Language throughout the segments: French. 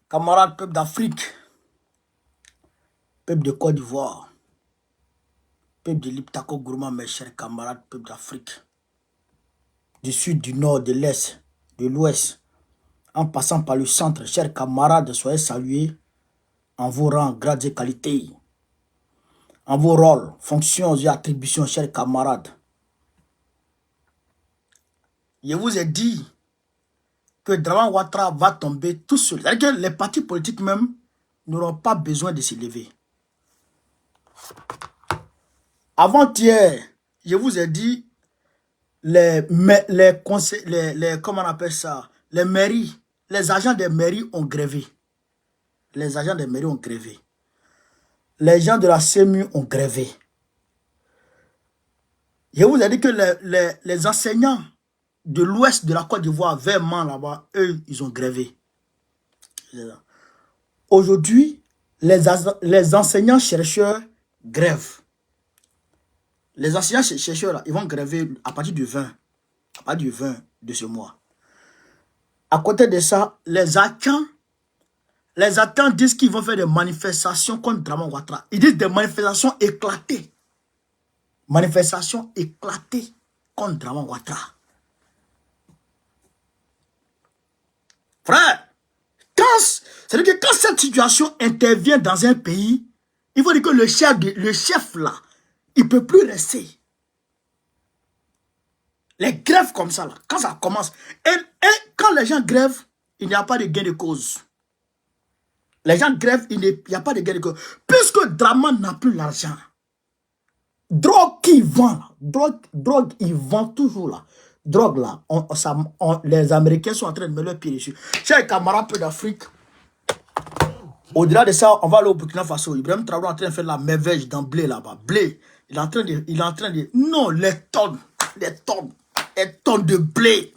Camarades peuple d'Afrique, peuple de Côte d'Ivoire, peuple de l'Iptako Gourma, mes chers camarades, peuple d'Afrique, du sud, du nord, de l'est, de l'ouest, en passant par le centre, chers camarades, soyez salués en vos rangs, grades et qualités, en vos rôles, fonctions et attributions, chers camarades. Je vous ai dit que Dramane Ouattara va tomber tout seul. C'est-à-dire que les partis politiques même n'auront pas besoin de s'élever. Avant-hier, je vous ai dit, comment on appelle ça, les mairies, les agents des mairies ont grévé. Les agents des mairies ont grévé. Les gens de la CEMU ont grévé. Je vous ai dit que les enseignants de l'ouest de la Côte d'Ivoire, vers Man là-bas, eux, ils ont grévé. Aujourd'hui, les enseignants-chercheurs grèvent. Les enseignants-chercheurs, là, ils vont gréver à partir du 20. À partir du 20 de ce mois. À côté de ça, les Akans disent qu'ils vont faire des manifestations contre Dramane Ouattara. Ils disent des manifestations éclatées. Manifestations éclatées contre Dramane Ouattara. Frère, c'est-à-dire que quand cette situation intervient dans un pays, il faut dire que le chef là, il ne peut plus rester. Les grèves comme ça, là, quand ça commence, et quand les gens grèvent, il n'y a pas de gain de cause. Les gens grèvent, il n'y a pas de gain de cause. Puisque Dramane n'a plus l'argent, drogue qui vend, drogue, il vend toujours là. Drogue là, les Américains sont en train de mettre le pied dessus. Chers camarades peu d'Afrique, au-delà de ça, on va aller au Burkina Faso. Ibrahim Traoré est en train de faire la merveille dans blé là-bas. Blé, il est en train de... Non, les tonnes de blé.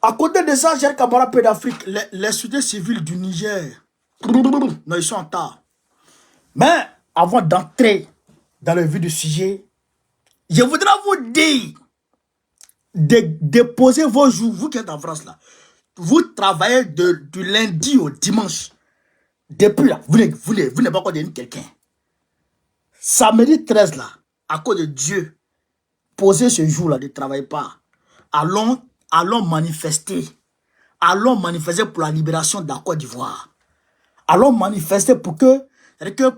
À côté de ça, chers camarades peu d'Afrique, les sociétés civiles du Niger, non, ils sont en retard. Mais avant d'entrer dans le vif du sujet, je voudrais vous dire de déposer vos jours, vous qui êtes en France là, vous travaillez du lundi au dimanche. Depuis là, vous n'avez pas encore donné quelqu'un. Samedi 13 là, à cause de Dieu, posez ce jour là, ne travaillez pas. Allons manifester. Allons manifester pour la libération de la Côte d'Ivoire. Allons manifester pour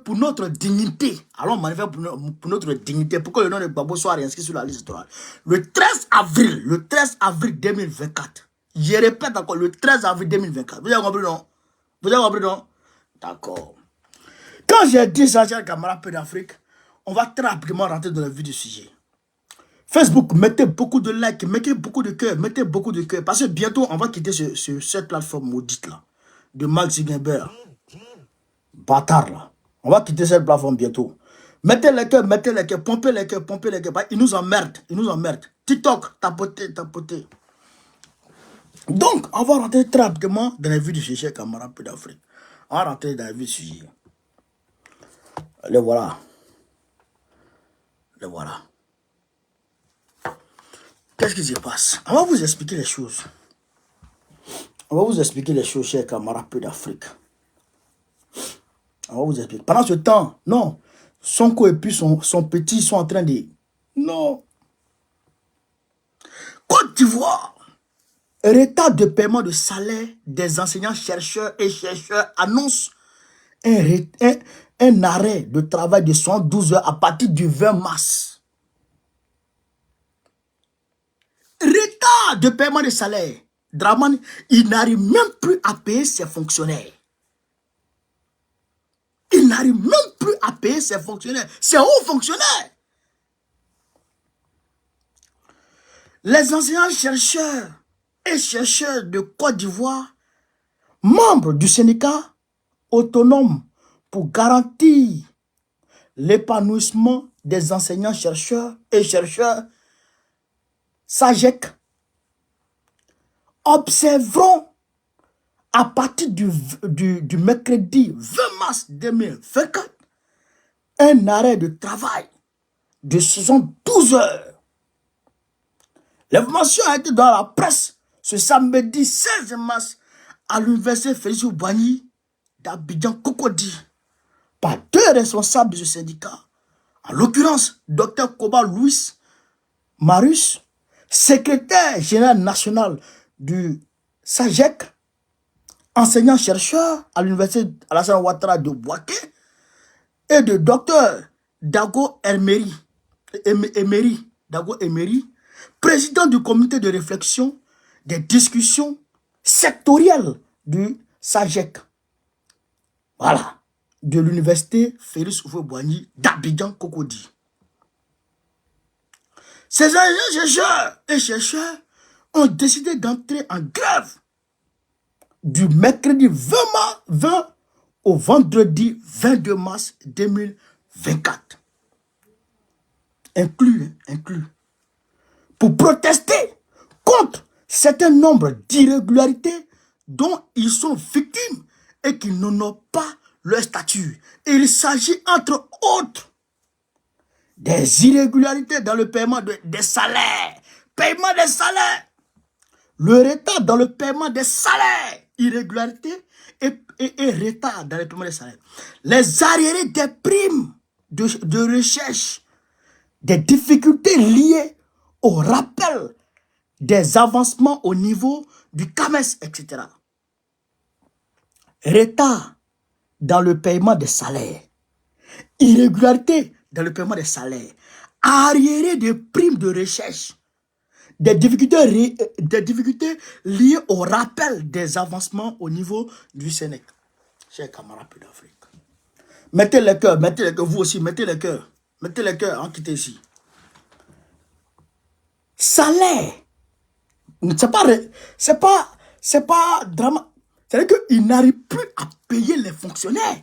pour notre dignité. Allons manifester pour notre dignité, pour que le nom de Gbagbo soit réinscrit sur la liste électorale. Le 13 avril 2024. Je répète encore, le 13 avril 2024. Vous avez compris, non? Vous avez compris, non? D'accord. Quand j'ai dit ça, chers camarades peu d'Afrique, on va très rapidement rentrer dans le vif du sujet. Facebook, mettez beaucoup de likes, mettez beaucoup de cœurs, mettez beaucoup de cœurs. Parce que bientôt, on va quitter cette plateforme maudite là, de Mark Zuckerberg. Bâtard là. On va quitter cette plateforme bientôt. Mettez les cœurs, pompez les cœurs. Ils nous emmerdent. TikTok, tapotez. Donc, on va rentrer très rapidement dans la vie du sujet, camarades peu d'Afrique. On va rentrer dans la vie du sujet. Le voilà. Qu'est-ce qui se passe? On va vous expliquer les choses. Chers camarades peu d'Afrique. On va vous expliquer. Pendant ce temps, non. Sonko et puis son petit sont en train de... Non. Côte d'Ivoire. Retard de paiement de salaire des enseignants, chercheurs et chercheurs annonce un arrêt de travail de 112 heures à partir du 20 mars. Retard de paiement de salaire. Dramane, il n'arrive même plus à payer ses fonctionnaires. Ses hauts fonctionnaires. Les enseignants chercheurs et chercheurs de Côte d'Ivoire, membres du syndicat autonome pour garantir l'épanouissement des enseignants chercheurs et chercheurs, SAGEC, observeront à partir du mercredi 20 mars 2024 un arrêt de travail de 72 heures. L'information a été dans la presse ce samedi 16 mars à l'université Félix Houphouët-Boigny d'Abidjan Cocody par deux responsables de ce syndicat, en l'occurrence Dr Koba Louis Marius, secrétaire général national du SAGEC, enseignant-chercheur à l'université Alassane Ouattara de Bouaké, et de Dr Dago Emery, président du comité de réflexion des discussions sectorielles du SAGEC. Voilà, de l'université Félix Houphouët-Boigny d'Abidjan Cocody. Ces chercheurs et chercheurs ont décidé d'entrer en grève du mercredi 20 au vendredi 22 mars 2024. Inclus, pour protester contre certain nombre d'irrégularités dont ils sont victimes et qui n'honorent pas leur statut. Et il s'agit entre autres des irrégularités dans le paiement des salaires. Paiement des salaires. Le retard dans le paiement des salaires. Irrégularité et retard dans le paiement des salaires. Les arriérés des primes de recherche. Des difficultés liées au rappel des avancements au niveau du CAMES, etc. Retard dans le paiement des salaires. Irrégularité dans le paiement des salaires. Arriérés de primes de recherche. Des difficultés liées au rappel des avancements au niveau du Sénèque. Chers camarades d'Afrique. Mettez le cœur, vous aussi, mettez le cœur. Mettez le cœur, en quittez ici. Salaire. C'est pas drama. C'est-à-dire qu'ils n'arrivent plus à payer les fonctionnaires.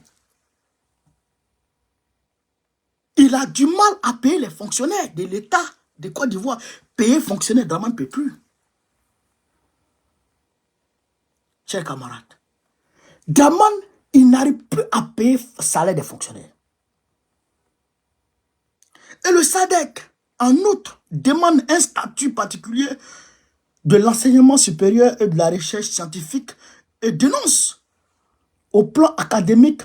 Il a du mal à payer les fonctionnaires de l'État de Côte d'Ivoire. Payer fonctionnaires, Draman ne peut plus. Chers camarades, Draman, il n'arrive plus à payer le salaire des fonctionnaires. Et le SADC, en outre, demande un statut particulier de l'enseignement supérieur et de la recherche scientifique et dénonce au plan académique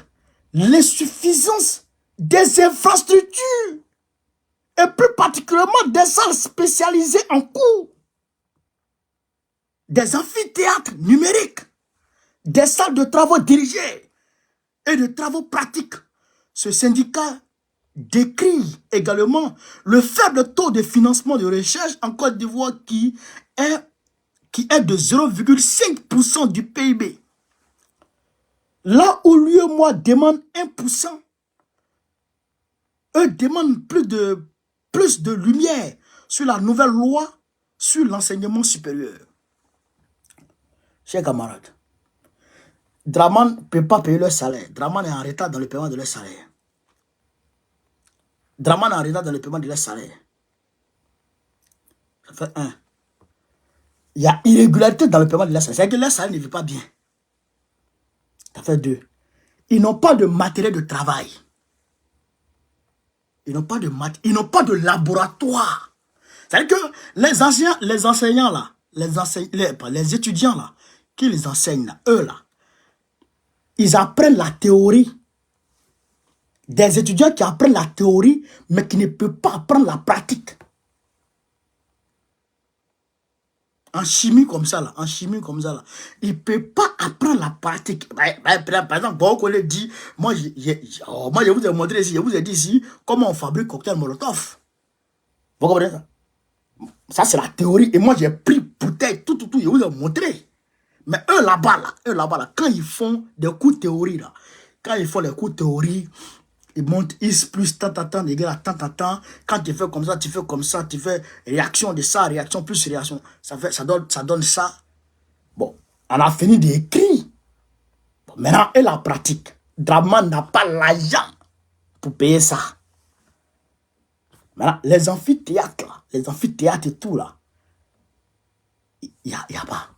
l'insuffisance des infrastructures et plus particulièrement des salles spécialisées en cours, des amphithéâtres numériques, des salles de travaux dirigés et de travaux pratiques. Ce syndicat décrit également le faible taux de financement de recherche en Côte d'Ivoire qui est de 0,5% du PIB. Là où l'UEMOA demande 1%, eux demandent plus de lumière sur la nouvelle loi sur l'enseignement supérieur. Chers camarades, Draman ne peut pas payer leur salaire. Draman est en retard dans le paiement de leur salaire. Draman est en retard dans le paiement de leur salaire. Ça fait 1. Il y a irrégularité dans le paiement de leur salaire. C'est-à-dire que leur salaire ne vit pas bien. Ça fait 2. Ils n'ont pas de matériel de travail. Ils n'ont pas de laboratoire. C'est-à-dire que les enseignants là, les étudiants là, qui les enseignent là, eux là, ils apprennent la théorie. Des étudiants qui apprennent la théorie, mais qui ne peuvent pas apprendre la pratique. En chimie comme ça là, il ne peut pas apprendre la pratique. Par exemple, Bokolle dit, moi je vous ai montré ici, je vous ai dit ici, comment on fabrique cocktail Molotov. Vous comprenez ça? Ça c'est la théorie. Et moi j'ai pris bouteille, tout, je vous ai montré. Mais eux là-bas, quand ils font des cours théorie là, ils montent Is plus tant, égale à tant. Quand tu fais comme ça, tu fais réaction de ça, réaction plus réaction. Ça donne ça. Bon, on a fini d'écrire. Bon, maintenant, et la pratique. Draman n'a pas l'argent pour payer ça. Maintenant, les amphithéâtres et tout là, il n'y a pas.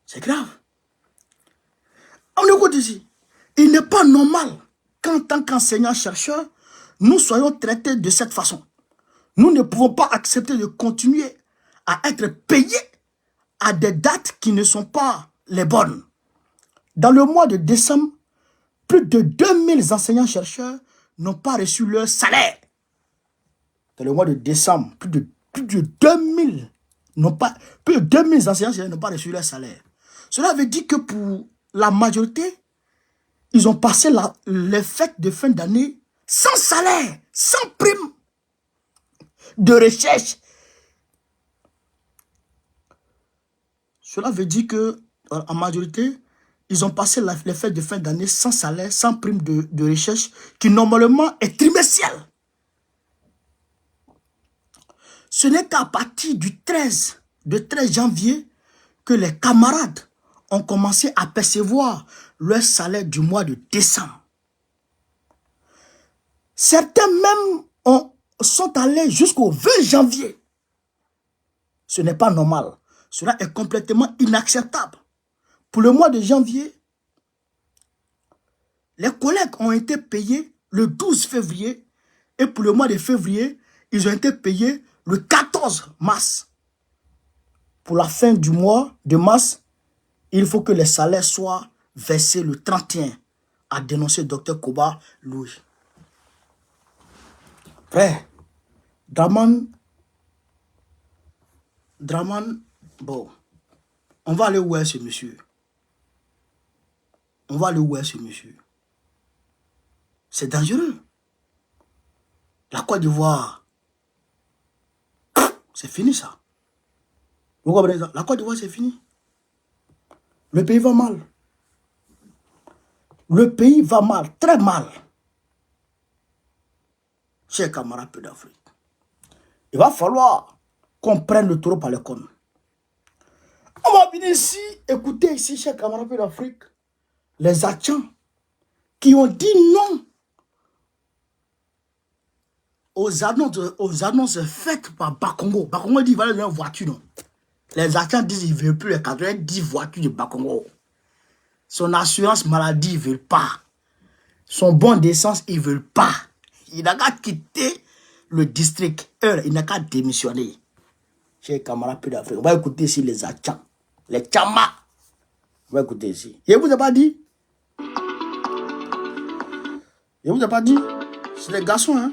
C'est grave. On écoute ici. Il n'est pas normal qu'en tant qu'enseignants-chercheurs, nous soyons traités de cette façon. Nous ne pouvons pas accepter de continuer à être payés à des dates qui ne sont pas les bonnes. Dans le mois de décembre, plus de 2000 enseignants-chercheurs n'ont pas reçu leur salaire. Dans le mois de décembre, plus de 2000 plus de 2000 enseignants-chercheurs n'ont pas reçu leur salaire. Cela veut dire que pour la majorité, ils ont passé les fêtes de fin d'année sans salaire, sans prime de recherche. Cela veut dire que, en majorité, ils ont passé les fêtes de fin d'année sans salaire, sans prime de recherche, qui normalement est trimestrielle. Ce n'est qu'à partir du 13 janvier que les camarades ont commencé à percevoir leur salaire du mois de décembre. Certains même sont allés jusqu'au 20 janvier. Ce n'est pas normal. Cela est complètement inacceptable. Pour le mois de janvier, les collègues ont été payés le 12 février et pour le mois de février, ils ont été payés le 14 mars. Pour la fin du mois de mars, il faut que les salaires soient versés le 31, a dénoncé Dr Koba Louis. Frère, Draman, bon, on va aller où est ce monsieur? On va aller où est ce monsieur? C'est dangereux. La Côte d'Ivoire, c'est fini ça. Vous comprenez ça? La Côte d'Ivoire, c'est fini. Le pays va mal. Le pays va mal, très mal. Chers camarades peu d'Afrique, il va falloir qu'on prenne le taureau par les cornes. On va venir ici, écouter ici, chers camarades peu d'Afrique, les Atchans qui ont dit non aux annonces faites par Bakongo. Bakongo dit qu'il va aller dans une voiture. Non. Les Atchans disent qu'ils ne veulent plus les 90 voitures de Bakongo. Son assurance maladie, ils ne veulent pas. Son bon d'essence, ils ne veulent pas. Il n'a qu'à quitter le district. Il n'a qu'à démissionner. Chers camarades peu d'Afrique, on va écouter ici les Atchans. Les Tchamas. On va écouter ici. Je ne vous ai pas dit. Je ne vous ai pas dit. C'est les garçons, hein.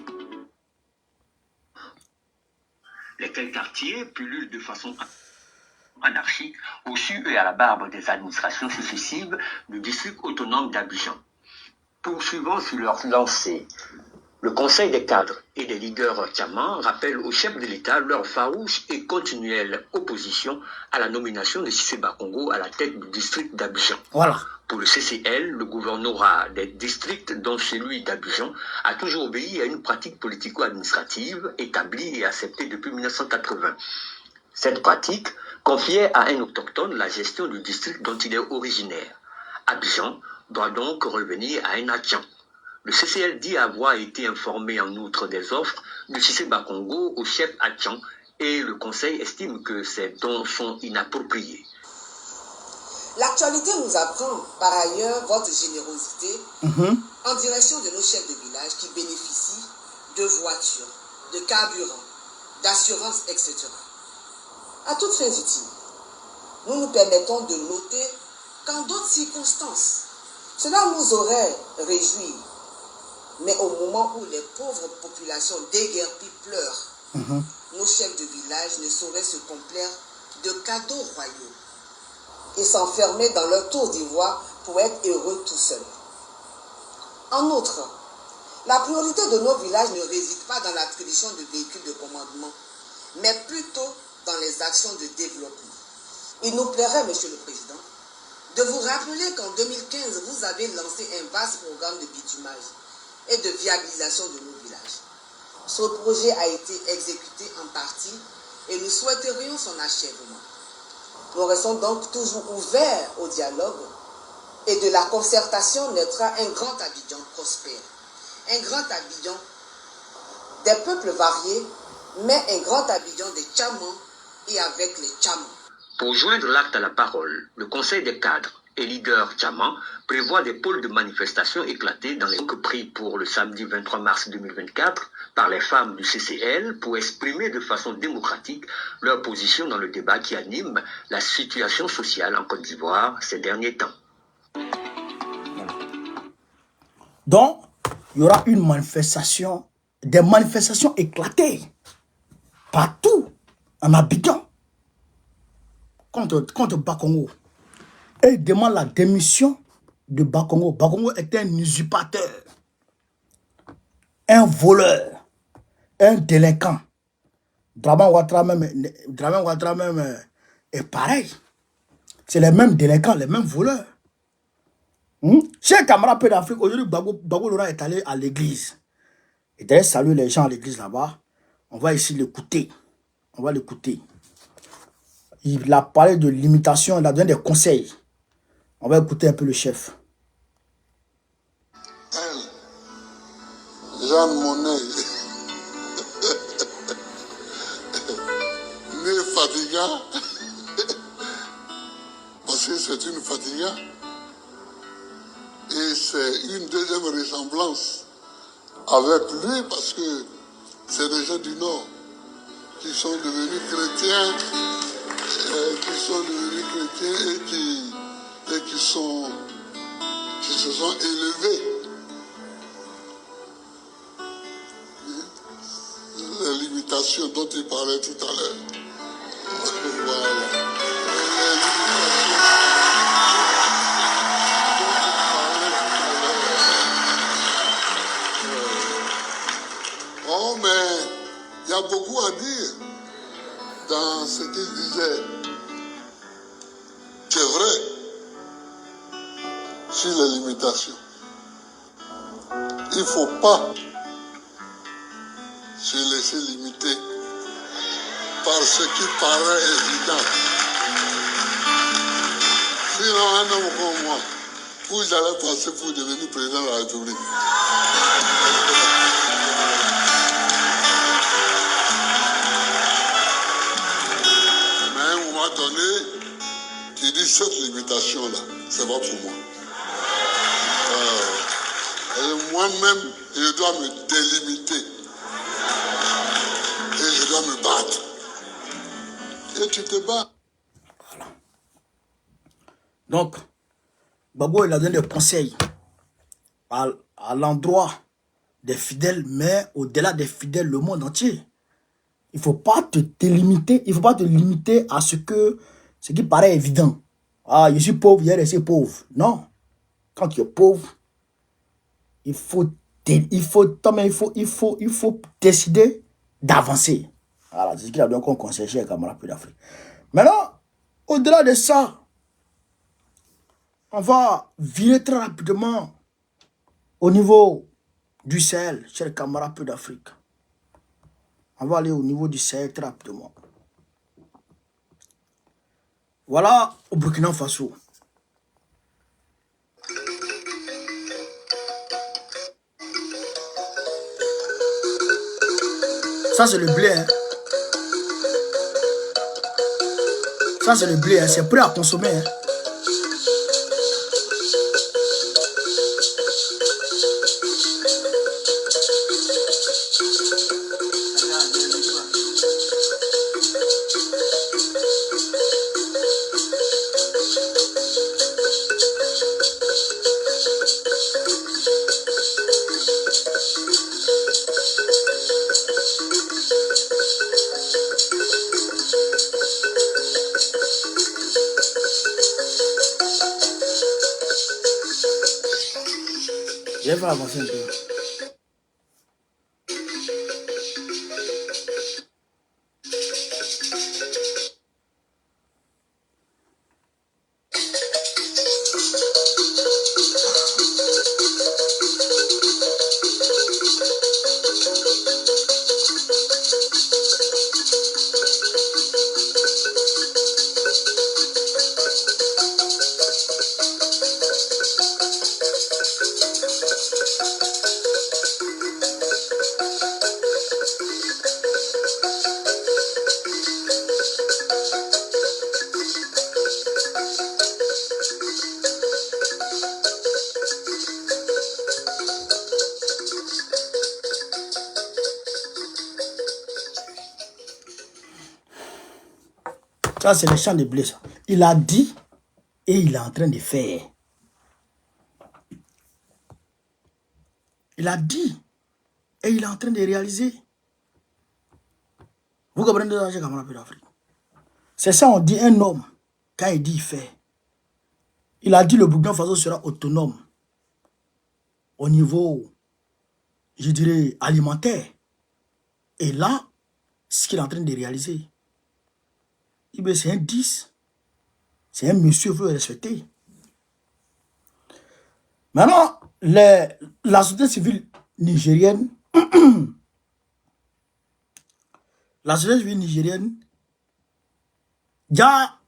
Lesquels quartiers pullulent de façon anarchique au su et à la barbe des administrations successives du district autonome d'Abidjan. Poursuivant sur leur lancée, le Conseil des cadres et des leaders tchamans rappelle aux chefs de l'État leur farouche et continuelle opposition à la nomination de Cissé Bakongo à la tête du district d'Abidjan. Voilà. Pour le CCL, le gouvernorat des districts, dont celui d'Abidjan, a toujours obéi à une pratique politico-administrative établie et acceptée depuis 1980. Cette pratique confiait à un autochtone la gestion du district dont il est originaire. Abidjan doit donc revenir à un Atchan. Le CCL dit avoir été informé en outre des offres de Cissé Bakongo au chef Atchan et le Conseil estime que ces dons sont inappropriés. L'actualité nous apprend par ailleurs votre générosité en direction de nos chefs de village qui bénéficient de voitures, de carburant, d'assurance, etc. À toutes fins utiles, nous nous permettons de noter qu'en d'autres circonstances, cela nous aurait réjouis. Mais au moment où les pauvres populations déguerpies pleurent, nos chefs de village ne sauraient se complaire de cadeaux royaux et s'enfermer dans leur tour d'ivoire pour être heureux tout seuls. En outre, la priorité de nos villages ne réside pas dans l'attribution de véhicules de commandement, mais plutôt dans les actions de développement. Il nous plairait, Monsieur le Président, de vous rappeler qu'en 2015, vous avez lancé un vaste programme de bitumage et de viabilisation de nos villages. Ce projet a été exécuté en partie et nous souhaiterions son achèvement. Nous restons donc toujours ouverts au dialogue et de la concertation naîtra un grand Abidjan prospère. Un grand Abidjan des peuples variés, mais un grand Abidjan des Tchamans et avec les Tchamans. Pour joindre l'acte à la parole, le Conseil des cadres et leader Tchaman prévoit des pôles de manifestation éclatés dans les banques pris pour le samedi 23 mars 2024 par les femmes du CCL pour exprimer de façon démocratique leur position dans le débat qui anime la situation sociale en Côte d'Ivoire ces derniers temps. Donc, il y aura une manifestation, des manifestations éclatées partout en Abidjan contre Bakongo. Et il demande la démission de Bakongo. Bakongo est un usurpateur, un voleur, un délinquant. Draman Ouattara même est pareil. C'est les mêmes délinquants, les mêmes voleurs. Chers camarades peu d'Afrique, aujourd'hui, Gbagbo Laurent est allé à l'église. Et d'ailleurs, saluer les gens à l'église là-bas. On va ici l'écouter. On va l'écouter. Il a parlé de limitation, il a donné des conseils. On va écouter un peu le chef. Jeanne Monnet, né fatigant, parce que c'est une fatigante. Et c'est une deuxième ressemblance avec lui parce que c'est des gens du Nord qui sont devenus chrétiens, et qui se sont élevés. Les limitations dont il parlait tout à l'heure. Voilà. Oh, mais il y a beaucoup à dire dans ce qu'il disait. C'est vrai sur les limitations. Il ne faut pas se laisser limiter par ce qui paraît évident. Sinon, un homme comme moi, vous allez passer pour devenir président de la République. Mais à un moment donné, tu dis cette limitation-là, c'est pas pour moi. Moi-même, je dois me délimiter. Et je dois me battre. Et tu te bats. Voilà. Donc, Gbagbo, il a donné des conseils à l'endroit des fidèles, mais au-delà des fidèles, le monde entier. Il ne faut pas te délimiter, il ne faut pas te limiter à ce qui paraît évident. Ah, je suis pauvre, je reste pauvre. Non. Quand tu es pauvre, il faut décider d'avancer. Voilà, c'est ce qu'il a donné comme conseil chez les camarades d'Afrique. Maintenant, au-delà de ça, on va virer très rapidement au niveau du Sahel, chez les camarades d'Afrique. On va aller au niveau du Sahel très rapidement. Voilà au Burkina Faso. Ça, c'est le blé. Hein. Ça, c'est le blé. Hein. C'est prêt à consommer. Hein. Je vais avancer un peu. Ça, c'est le champ de blé, ça. Il a dit et il est en train de faire. Il a dit et il est en train de réaliser. Vous comprenez le danger camarade d'Afrique? C'est ça, on dit un homme, quand il dit il fait. Il a dit le Burkina Faso sera autonome au niveau, je dirais, alimentaire. Et là, ce qu'il est en train de réaliser, c'est un 10. C'est un monsieur, il faut le respecter. Maintenant, la société civile nigérienne,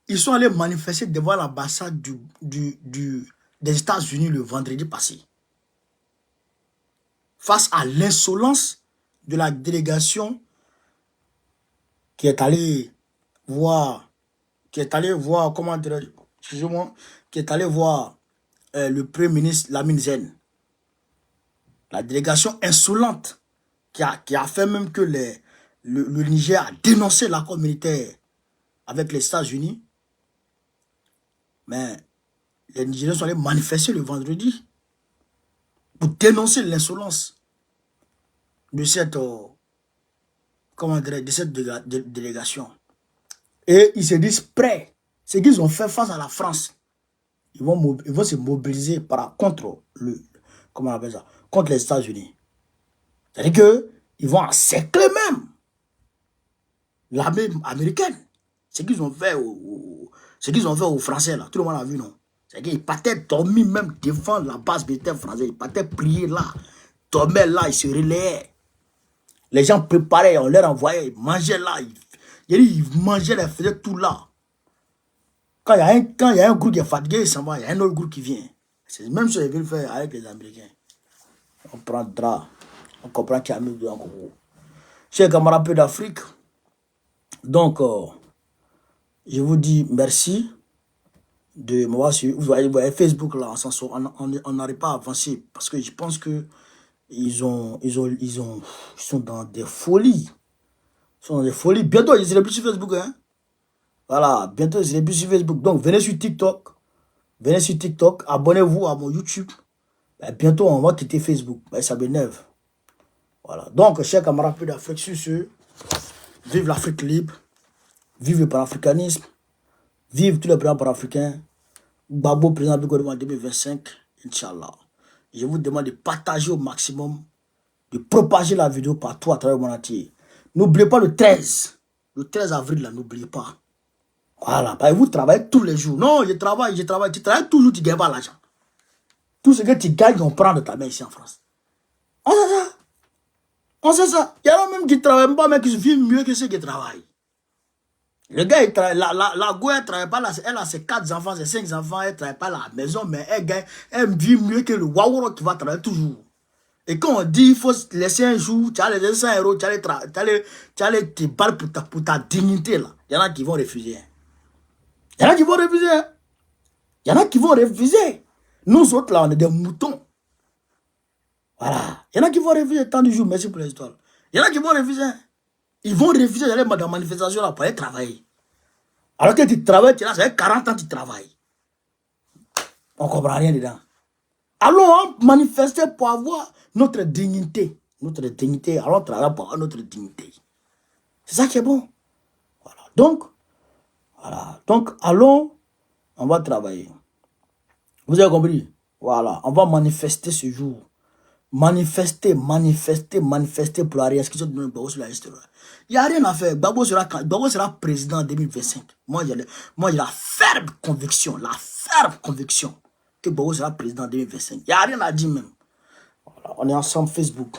ils sont allés manifester devant l'ambassade des États-Unis le vendredi passé. Face à l'insolence de la délégation qui est allée voir, comment dire, excusez-moi, qui est allée voir le Premier ministre Lamine Zen. La délégation insolente qui a fait même que le Niger a dénoncé l'accord militaire avec les États-Unis. Mais les Nigériens sont allés manifester le vendredi pour dénoncer l'insolence de cette, délégation. Et ils se disent prêts. Ce qu'ils ont fait face à la France, ils vont se mobiliser contre contre les États-Unis. C'est-à-dire qu'ils vont encercler même l'armée américaine. Ce qu'ils ont fait aux Français, là, tout le monde a vu, non? C'est-à-dire qu'ils partaient dormir même devant la base militaire française. Ils partaient prier là, dormaient là, ils se relayaient. Les gens préparaient, on leur envoyait, ils mangeaient là. Ils mangeaient, ils faisaient tout là. Quand il y a un groupe qui est fatigué, il s'en va, il y a un autre groupe qui vient. C'est même ce qu'ils veulent faire avec les Américains. On prendra, on comprend qu'il y a mieux de Congo. Chers camarades d'Afrique, donc, je vous dis merci de m'avoir suivi. Vous voyez Facebook là, on n'arrive pas à avancer parce que je pense que ils sont dans des folies. Ils sont dans des folies. Bientôt, ils seront plus sur Facebook. Hein? Voilà, bientôt, ils seront plus sur Facebook. Donc, venez sur TikTok. Abonnez-vous à mon YouTube. Bientôt, on va quitter Facebook. Ça m'énerve. Voilà. Donc, chers camarades d'Afrique, sur ce, vive l'Afrique libre. Vive le panafricanisme. Vive tous les présidents panafricains. Gbagbo, président du gouvernement en 2025. Inch'Allah. Je vous demande de partager au maximum, de propager la vidéo partout à travers le monde entier. N'oubliez pas le 13 avril, là, n'oubliez pas. Voilà, vous travaillez tous les jours. Non, je travaille. Tu travailles toujours, tu ne gagnes pas l'argent. Tout ce que tu gagnes, on prend de ta main ici en France. On sait ça. Il y en a même qui ne travaillent pas, mais qui vivent mieux que ceux qui travaillent. Le gars, il travaille, la go, elle ne travaille pas là, elle a ses 4 enfants, ses 5 enfants, elle ne travaille pas à la maison, mais elle vit mieux que le Waworo qui va travailler toujours. Et quand on dit il faut laisser un jour, tu as les 200 euros, tu as les te balles pour ta dignité là. Il y en a qui vont refuser. Il y en a qui vont refuser. Nous autres là, on est des moutons. Voilà. Il y en a qui vont refuser tant de jours, merci pour l'histoire. Il y en a qui vont refuser. Ils vont refuser d'aller dans la manifestation là pour aller travailler. Alors que tu travailles, tu as 40 ans, tu travailles. On ne comprend rien dedans. Allons manifester pour avoir notre dignité. Allons travailler pour avoir notre dignité. C'est ça qui est bon. Voilà. Donc, allons, on va travailler. Vous avez compris? Voilà. On va manifester ce jour. Manifester pour la réinscription de Gbagbo sur la liste. Il n'y a rien à faire. Gbagbo sera président en 2025. Moi, j'ai la ferme conviction que Gbagbo sera président en 2025. Il n'y a rien à dire même. Voilà, on est ensemble Facebook.